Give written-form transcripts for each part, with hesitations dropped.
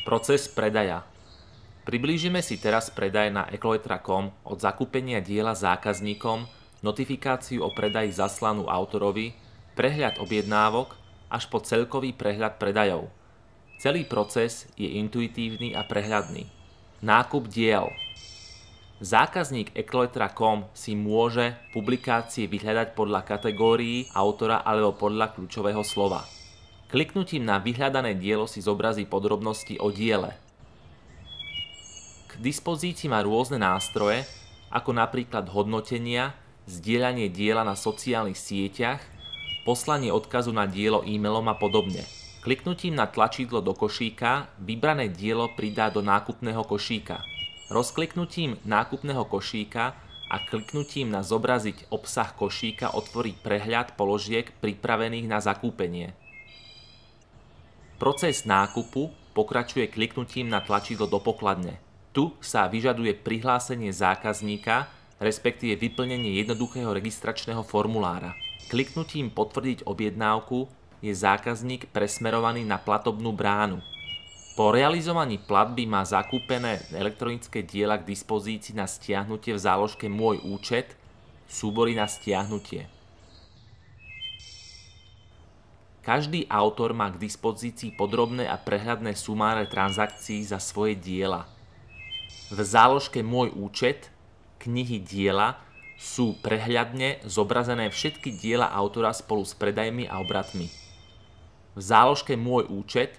Proces predaja. Priblížime si teraz predaj na ekoloetra.com od zakúpenia diela zákazníkom, notifikáciu o predaji zaslanú autorovi, prehľad objednávok až po celkový prehľad predajov. Celý proces je intuitívny a prehľadný. Nákup diel. Zákazník ekoloetra.com si môže publikácie vyhľadať podľa kategórií autora alebo podľa kľúčového slova. Kliknutím na vyhľadané dielo si zobrazí podrobnosti o diele. K dispozícii má rôzne nástroje, ako napríklad hodnotenia, zdieľanie diela na sociálnych sieťach, poslanie odkazu na dielo e-mailom a podobne. Kliknutím na tlačidlo do košíka vybrané dielo pridá do nákupného košíka. Rozkliknutím nákupného košíka a kliknutím na zobraziť obsah košíka otvorí prehľad položiek pripravených na zakúpenie. Proces nákupu pokračuje kliknutím na tlačidlo do pokladne. Tu sa vyžaduje prihlásenie zákazníka, respektíve vyplnenie jednoduchého registračného formulára. Kliknutím potvrdiť objednávku je zákazník presmerovaný na platobnú bránu. Po realizovaní platby má zakúpené elektronické diela k dispozícii na stiahnutie v záložke Môj účet, súbory na stiahnutie. Každý autor má k dispozícii podrobné a prehľadné sumáre transakcií za svoje diela. V záložke Môj účet, knihy diela sú prehľadne zobrazené všetky diela autora spolu s predajmi a obratmi. V záložke Môj účet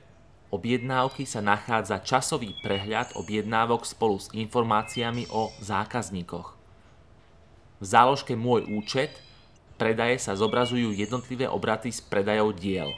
objednávky sa nachádza časový prehľad objednávok spolu s informáciami o zákazníkoch. V záložke Môj účet predaje sa zobrazujú jednotlivé obraty z predajov diel.